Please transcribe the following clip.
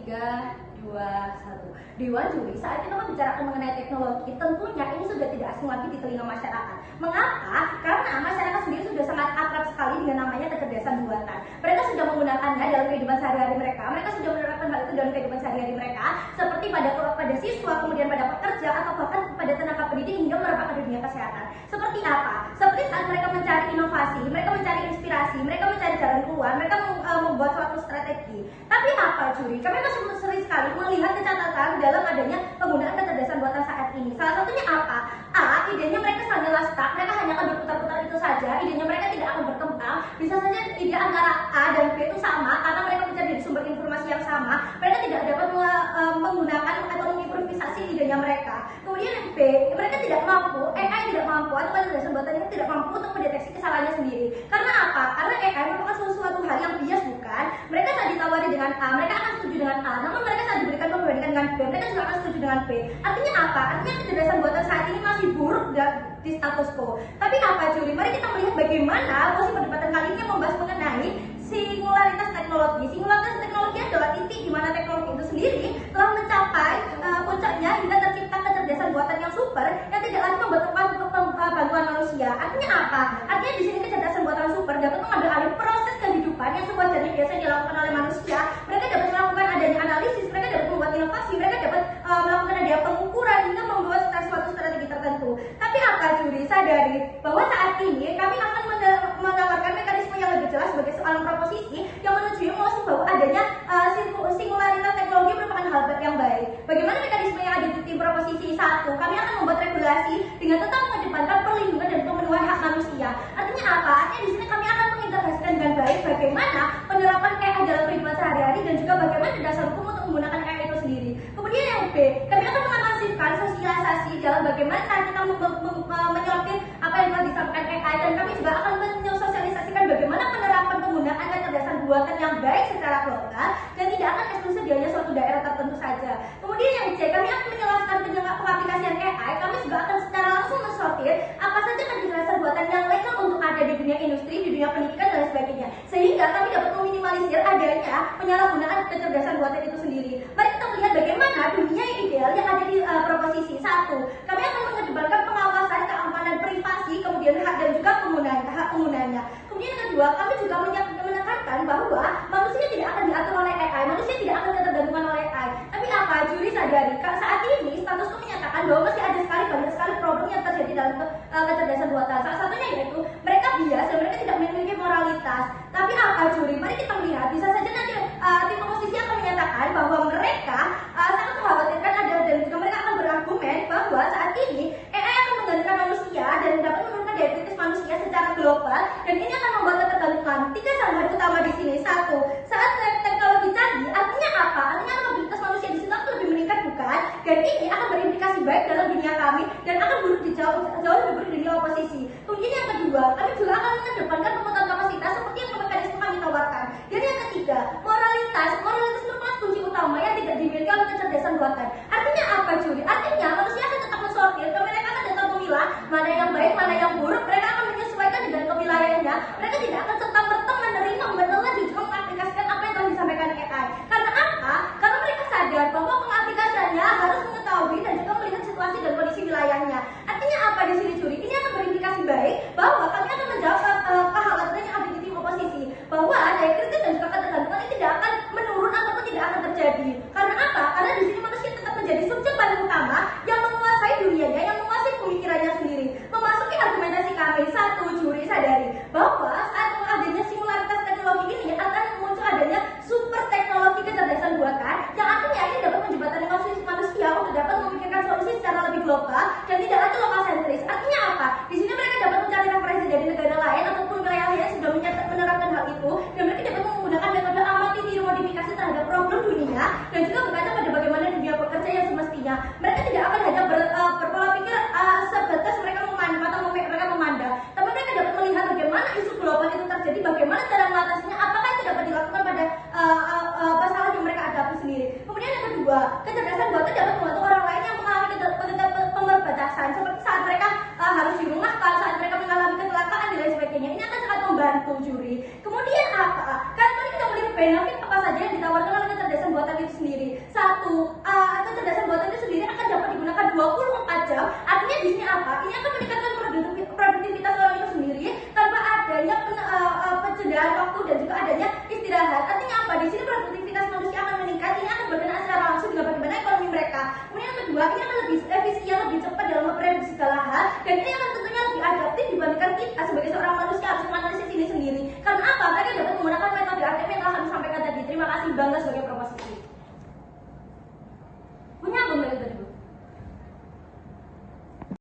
3, 2, 1. Dewan Juri, saat kita membicarakan mengenai teknologi, tentunya ini sudah tidak asing lagi di telinga masyarakat. Mengapa? Karena masyarakat sendiri sudah sangat akrab sekali dengan namanya kecerdasan buatan. Mereka sudah menggunakannya dalam kehidupan sehari-hari mereka. Mereka sudah menerapkan hal itu dalam kehidupan sehari-hari mereka, seperti pada siswa, kemudian pada pekerja, atau bahkan pada tenaga pendidik hingga merebak ke dunia kesehatan. Seperti apa? Seperti saat mereka mencari inovasi, mereka mencari inspirasi, mereka mencari jalan keluar, mereka membuat suatu strategi. Tapi apa, Juri? Kami masih sering sekali melihat kecacatan dalam adanya penggunaan kecerdasan buatan saat ini. Salah satunya apa? A, idenya mereka hanyalah stuck, mereka hanya akan berputar-putar itu saja, idenya mereka tidak akan berkembang. Bisa saja ide antara A dan B itu sama, karena mereka mencari dari sumber informasi yang sama, mereka tidak dapat menggunakan atau mengimprovisasi idenya mereka. Kemudian yang B, mereka tidak mampu, AI tidak mampu, atau kecerdasan buatan ini tidak mampu untuk mendeteksi kesalahannya sendiri. Karena apa? Karena AI merupakan sesuatu hal yang bias, bukan? Mereka saat ditawari dengan A, mereka akan setuju dengan A, namun mereka saat diberikan perbandingan dengan B, mereka juga akan setuju dengan B. Artinya apa? Artinya kecerdasan buatan saat ini masih buruk di status quo. Tapi apa, Juri? Mari kita melihat bagaimana posisi perdebatan kali ini membahas mengenai singularitas teknologi. Singularitas teknologi adalah titik di mana teknologi itu sendiri telah mencapai puncaknya hingga tercipta kecerdasan buatan yang super yang tidak lagi membutuhkan bantuan manusia. Artinya apa? Artinya di sini kecerdasan buatan super dapat mengambil alih proses kehidupan yang sewajarnya biasa dilakukan oleh manusia. Mereka dapat melakukan adanya analisis, mereka dapat membuat inovasi, mereka dapat melakukan adanya pengukuran hingga membuat suatu strategi tertentu. Tapi apa, Juri? Sadari bahwa saat ini kami akan menawarkan mekanisme yang lebih jelas sebagai soal proposisi yang menunjukkan bahwa adanya singularitas teknologi merupakan hal yang baik. Bagaimana mekanisme yang ada di tim proposisi 1? Kami akan membuat regulasi dengan tetap mengedepankan perlindungan dan pemenuhan hak manusia. Artinya apa? Artinya di sini kami akan mengintegrasikan dengan baik bagaimana penerapan AI dalam kehidupan sehari-hari dan juga bagaimana dasar hukum untuk menggunakan AI itu sendiri. Kemudian yang B, kami akan mengamasifkan sosialisasi dalam bagaimana cara kita menyortir apa yang telah disampaikan AI, dan kami juga akan mensosialisasikan bagaimana penerapan penggunaan kecerdasan buatan yang baik secara global dan tidak akan eksklusif di hanya suatu daerah tertentu saja. Kemudian yang C, kami akan menjelaskan pengaplikasian AI. Kami juga akan secara langsung mensortir apa saja kecerdasan buatan yang legal untuk ada di dunia industri, di dunia pendidikan dan sebagainya, sehingga kami dapat meminimalisir adanya penyalahgunaan kecerdasan buatan itu sendiri. Mari kita melihat bagaimana dunia yang ideal yang ada di proposisi 1. Kami akan mengedepankan pengawasan, keamanan privasi, kemudian hak dan juga hak penggunanya. Kemudian yang kedua, kami juga menekankan bahwa manusia tidak akan diatur oleh AI, manusia tidak akan tergantungan oleh AI. Tapi apa, Juri? Sadari saat ini statusku menyatakan bahwa masih ada banyak sekali problem yang terjadi dalam kecerdasan buatan. Salah satunya yaitu mereka bias dan mereka tidak memiliki moralitas. Tapi apa, Juri? Mari kita melihat, bisa saja nanti tim oposisi akan menyatakan bahwa mereka sangat mengkhawatirkan dan juga mereka akan berargumen bahwa saat ini AI akan menggantikan manusia dan dapat menurunkan daya kritis manusia secara global, dan ini akan membuat ketergantungan. 3 hal utama di sini. 1, saat teknologi canggih, artinya apa? Artinya mobilitas manusia di situ akan lebih meningkat, bukan? Dan ini akan berimplikasi baik dalam dunia kami dan akan buruk jauh lebih buruk di dunia oposisi. Kemudian yang kedua, kami juga akan mengedepankan pemetaan kapasitas seperti yang mekanisme kami tawarkan. Dan yang ketiga, moralitas merupakan kunci utama yang tidak dimiliki oleh kecerdasan buatan. Artinya apa, Juri? Artinya manusia akan tetap mensortir, mereka akan tetap memilah mana yang baik, mana yang buruk. Mereka akan menyesuaikan dengan kewilayahannya. Mereka tidak akan serta-merta menerima, menelan dan juga mengaplikasikan apa yang telah disampaikan AI. Karena apa? Karena mereka sadar bahwa pengaplikasiannya harus mengetahui dan juga melihat situasi dan kondisi wilayahnya. Artinya apa di sini, Juri? Ini akan berimplikasi baik bahwa kami akan menjawab kekhawatiran yang ada di tim oposisi, bahwa daya kritis dan juga ketergantungan ini tidak akan menurun ataupun tidak akan terjadi. Karena apa? Karena di sini manusia tetap menjadi subjek paling utama yang menguasai dunianya, yang menguasai pemikirannya sendiri. Memasuki argumentasi kami, 1, Juri, sadari bahwa saat adanya singularitas teknologi ini akan muncul adanya super teknologi kecerdasan buatan yang artinya ini dapat menjembatani manusia untuk dapat memikirkan solusi secara lebih global dan tidak lagi lokal sentris. Artinya apa? Di sini mereka dapat mencari referensi dari negara lain ataupun wilayah lain yang sudah menerapkan hal itu, dan mereka dapat menggunakan metode amati tiru modifikasi terhadap problem dunia dan juga berkaca pada bagaimana dunia bekerja yang semestinya. Mereka tidak akan hanya berpola pikir sebatas mereka memandang, tapi mereka dapat melihat bagaimana isu global itu terjadi, bagaimana cara mengatasinya, apakah itu dapat dilakukan pada masalah yang mereka hadapi sendiri. Kemudian yang kedua, kecerdasan buatan dapat membantu orang lain yang mengalami pemberbatasan, seperti saat mereka harus dirumahkan, saat mereka mengalami kecelakaan dan lain sebagainya. Ini akan sangat membantu, Juri. Kemudian apa? Kan mari kita melihat benefit apa saja yang ditawarkan oleh kecerdasan buatan itu sendiri. di sini apa? Ini akan meningkatkan produktivitas orang itu sendiri tanpa adanya pencegahan waktu dan juga adanya istirahat. Artinya apa? Di sini produktivitas manusia akan meningkat. Ini akan berkenaan secara langsung dengan bagaimana ekonomi mereka. Kemudian yang kedua, ini akan lebih efisien, lebih cepat dalam memproduksi segala hal, dan ini akan tentunya lebih adaptif dibandingkan kita sebagai seorang manusia harus menganalisis ini sendiri. Karena apa? Mereka dapat menggunakan metode ATM yang telah kami sampaikan tadi. Terima kasih, bangga sebagai proposisi.